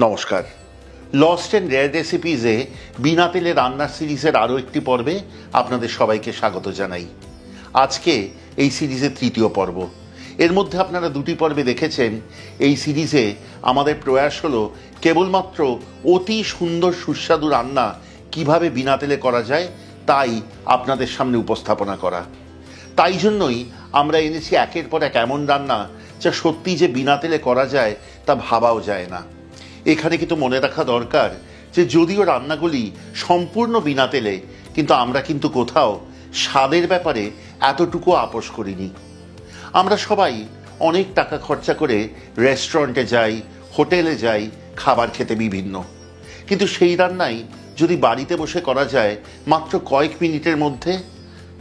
নমস্কার। Lost and rare রেসিপিজে বিনা তেলে রান্নার সিরিজের আরও একটি পর্বে আপনাদের সবাইকে স্বাগত জানাই। আজকে এই সিরিজের তৃতীয় পর্ব। এর মধ্যে আপনারা দুটি পর্বে দেখেছেন এই সিরিজে আমাদের প্রয়াস হলো কেবলমাত্র অতি সুন্দর সুস্বাদু রান্না কিভাবে বিনা তেলে করা যায় তাই আপনাদের সামনে উপস্থাপনা করা। তাই জন্যই আমরা এনেছি একের পর এক এমন রান্না যা সত্যি যে বিনা তেলে করা যায় তা ভাবাও যায় না। এখানে কিন্তু মনে রাখা দরকার যে যদিও রান্নাগুলি সম্পূর্ণ বিনা তেলে, কিন্তু আমরা কিন্তু কোথাও স্বাদের ব্যাপারে এতটুকু আপোষ করিনি। আমরা সবাই অনেক টাকা খরচা করে রেস্টুরেন্টে যাই, হোটেলে যাই খাবার খেতে বিভিন্ন, কিন্তু সেই রান্নাই যদি বাড়িতে বসে করা যায় মাত্র কয়েক মিনিটের মধ্যে,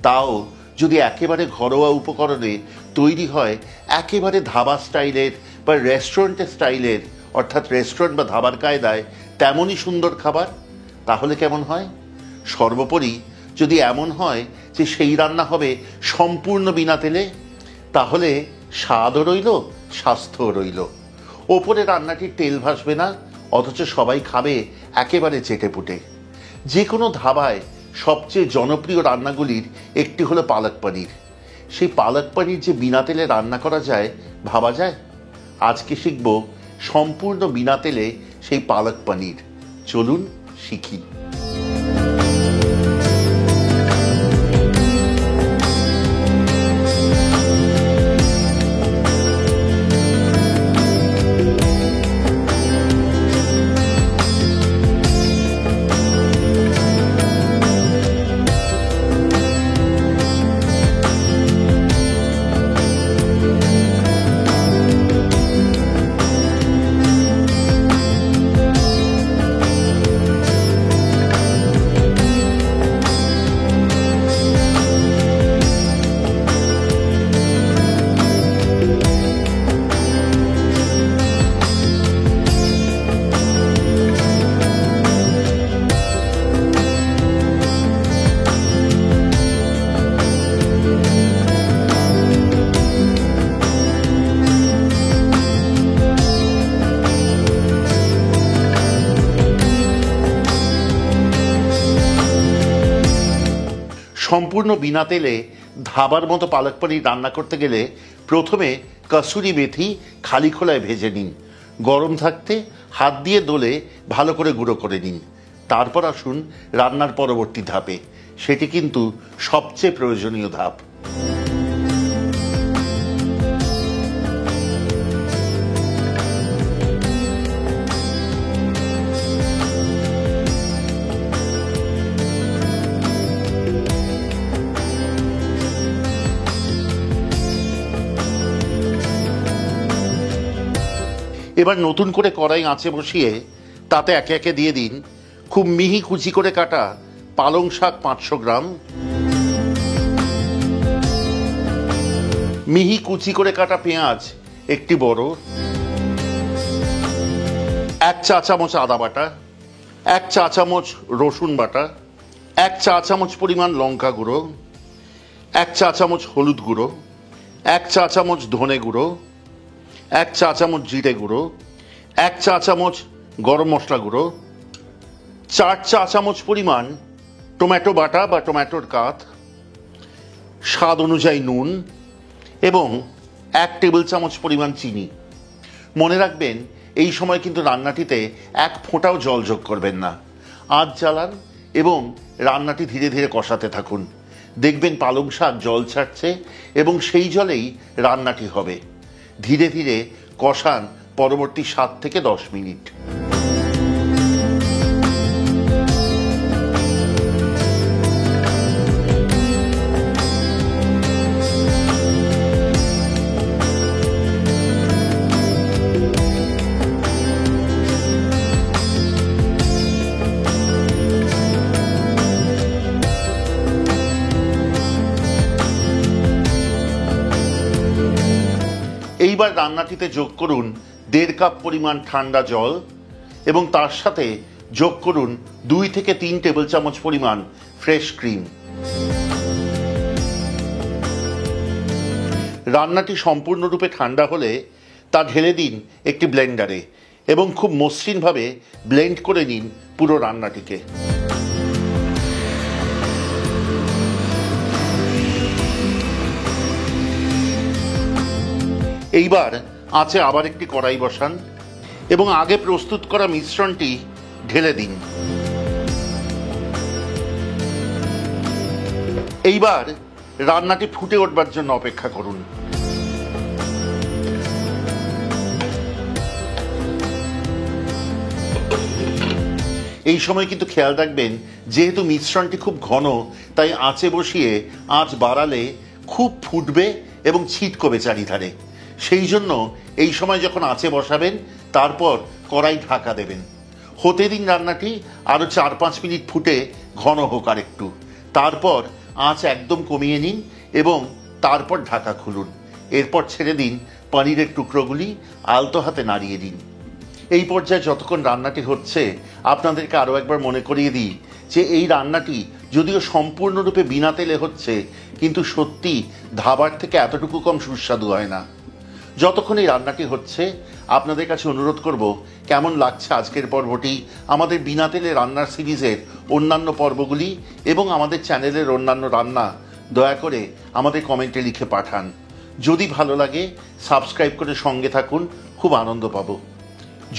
তাও যদি একেবারে ঘরোয়া উপকরণে তৈরি হয় একেবারে ধাবা স্টাইলের বা রেস্টুরেন্টের স্টাইলের, অর্থাৎ রেস্টুরেন্ট বা ধাবার কায়দায় তেমনই সুন্দর খাবার, তাহলে কেমন হয়? সর্বোপরি যদি এমন হয় যে সেই রান্না হবে সম্পূর্ণ বিনা তেলে, তাহলে স্বাদও রইল, স্বাস্থ্যও রইল। ওপরে রান্নাটির তেল ভাসবে না, অথচ সবাই খাবে একেবারে চেটেপুটে। যে কোনো ধাবায় সবচেয়ে জনপ্রিয় রান্নাগুলির একটি হলো পালক পনির। সেই পালক পনির যে বিনা তেলে রান্না করা যায়, ভাবা যায়? আজকে শিখব সম্পূর্ণ বিনা তেলে সেই পালক পনির। চলুন শিখি। সম্পূর্ণ বিনা তেলে ধাবার মতো পালক পনির রান্না করতে গেলে প্রথমে কসুরি মেথি খালি খোলায় ভেজে নিন। গরম থাকতে হাত দিয়ে দোলে ভালো করে গুঁড়ো করে নিন। তারপর আসুন রান্নার পরবর্তী ধাপে, সেটি কিন্তু সবচেয়ে প্রয়োজনীয় ধাপ। এবার নতুন করে কড়াই আঁচে বসিয়ে তাতে একে একে দিয়ে দিন খুব মিহি কুচি করে কাটা পালং শাক 500 গ্রাম, মিহি কুচি করে কাটা পেঁয়াজ একটি বড়, 1 চা চামচ আদা বাটা, 1 চা চামচ রসুন বাটা, 1 চা চামচ পরিমাণ লঙ্কা গুঁড়ো, 1 চা চামচ হলুদ গুঁড়ো, 1 চা চামচ ধনে গুঁড়ো, 1 চা চামচ জিরে গুঁড়ো, 1 চা চামচ গরম মশলা গুঁড়ো, 4 চা চামচ পরিমাণ টমেটো বাটা বা টমেটোর কাত, স্বাদ অনুযায়ী নুন এবং 1 টেবিল চামচ পরিমাণ চিনি। মনে রাখবেন এই সময় কিন্তু রান্নাটিতে এক ফোঁটাও জল যোগ করবেন না। আঁচ জ্বালান এবং রান্নাটি ধীরে ধীরে কষাতে থাকুন। দেখবেন পালং শাক জল ছাড়ছে এবং সেই জলেই রান্নাটি হবে। ধীরে ধীরে কষান পরবর্তী 7 থেকে 10 মিনিট। এইবার রান্নাটিতে যোগ করুন 1.5 কাপ পরিমাণ ঠান্ডা জল এবং তার সাথে যোগ করুন 2 থেকে 3 টেবিল চামচ পরিমাণ ফ্রেশ ক্রিম। রান্নাটি সম্পূর্ণরূপে ঠান্ডা হলে তা ঢেলে দিন একটি ব্লেন্ডারে এবং খুব মসৃণভাবে ব্লেন্ড করে নিন পুরো রান্নাটিকে। এইবার আঁচে আবার একটি কড়াই বসান এবং আগে প্রস্তুত করা মিশ্রণটি ঢেলে দিন। এইবার রান্নাটি ফুটে উঠবার জন্য অপেক্ষা করুন। এই সময় কিন্তু খেয়াল রাখবেন, যেহেতু মিশ্রণটি খুব ঘন, তাই আঁচে বসিয়ে আঁচ বাড়ালে খুব ফুটবে এবং ছিটকবে চারিধারে। সেই জন্য এই সময় যখন আঁচে বসাবেন তারপর কড়াই ঢাকা দেবেন। হতে দিন রান্নাটি আরও 4-5 মিনিট ফুটে ঘন হোক আর একটু। তারপর আঁচ একদম কমিয়ে নিন এবং তারপর ঢাকা খুলুন। এরপর ছেড়ে দিন পনিরের টুকরোগুলি আলতো হাতে নাড়িয়ে দিন। এই পর্যায়ে যতক্ষণ রান্নাটি হচ্ছে আপনাদেরকে আরও একবার মনে করিয়ে দিই যে এই রান্নাটি যদিও সম্পূর্ণরূপে বিনা তেলে হচ্ছে, কিন্তু সত্যি ধাবার থেকে এতটুকু কম সুস্বাদু হয় না। যতক্ষণ এই রান্নাটি হচ্ছে আপনাদের কাছে অনুরোধ করব, কেমন লাগছে আজকের পর্বটি, আমাদের বিনা তেলে রান্নার সিরিজের অন্যান্য পর্বগুলি এবং আমাদের চ্যানেলের অন্যান্য রান্না দয়া করে আমাদের কমেন্টে লিখে পাঠান। যদি ভালো লাগে সাবস্ক্রাইব করে সঙ্গে থাকুন, খুব আনন্দ পাবো।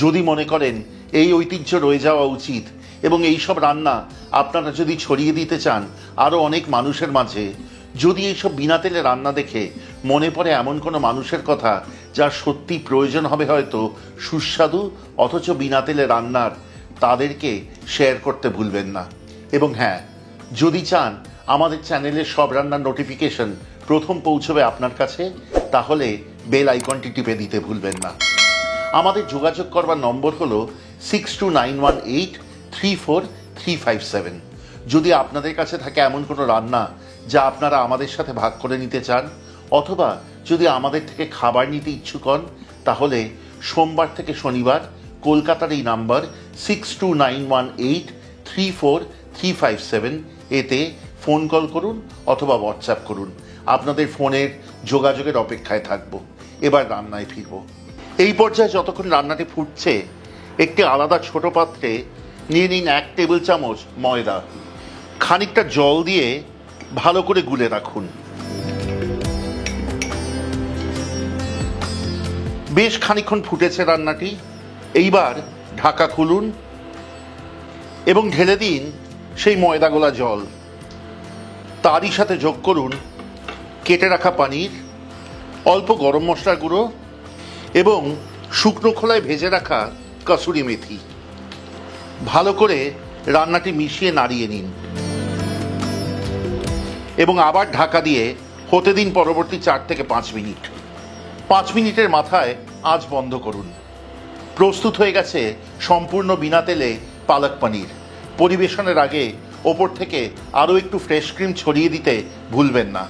যদি মনে করেন এই ঐতিহ্য রয়ে যাওয়া উচিত এবং এই সব রান্না আপনারা যদি ছড়িয়ে দিতে চান আরও অনেক মানুষের মাঝে, যদি এইসব বিনা তেলে রান্না দেখে মনে পড়ে এমন কোনো মানুষের কথা যার সত্যি প্রয়োজন হবে হয়তো সুস্বাদু অথচ বিনা তেলে রান্নার, তাদেরকে শেয়ার করতে ভুলবেন না। এবং হ্যাঁ, যদি চান আমাদের চ্যানেলের সব রান্নার নোটিফিকেশন প্রথম পৌঁছবে আপনার কাছে, তাহলে বেল আইকনটি টিপে দিতে ভুলবেন না। আমাদের যোগাযোগ করবার নম্বর হলো 6291834357। যদি আপনাদের কাছে থাকে এমন কোনো রান্না যা আপনারা আমাদের সাথে ভাগ করে নিতে চান, অথবা যদি আমাদের থেকে খাবার নিতে ইচ্ছুক হন, তাহলে সোমবার থেকে শনিবার কলকাতার এই নাম্বার 6291834357 এতে ফোন কল করুন অথবা হোয়াটসঅ্যাপ করুন। আপনাদের ফোনের যোগাযোগের অপেক্ষায় থাকবো। এবার রান্নায় ফিরব। এই পর্যায়ে যতক্ষণ রান্নাটি ফুটছে একটি আলাদা ছোট পাত্রে নিয়ে নিন 1 টেবিল চামচ ময়দা। খানিকটা জল দিয়ে ভালো করে গুলে রাখুন। বেশ খানিকক্ষণ ফুটেছে রান্নাটি। এইবার ঢাকা খুলুন এবং ঢেলে দিন সেই ময়দা গোলা জল। তারই সাথে যোগ করুন কেটে রাখা পনির, অল্প গরম মশলা গুঁড়ো এবং শুকনো খোলায় ভেজে রাখা কসুরি মেথি। ভালো করে রান্নাটি মিশিয়ে নাড়িয়ে নিন এবং আবার ঢাকা দিয়ে হতে দিন পরবর্তী 4 থেকে 5 মিনিট। 5 মিনিটের মাথায় আঁচ বন্ধ করুন। প্রস্তুত হয়ে গেছে সম্পূর্ণ বিনা তেলে পালক পনির। পরিবেশনের আগে ওপর থেকে আরও একটু ফ্রেশ ক্রিম ছড়িয়ে দিতে ভুলবেন না।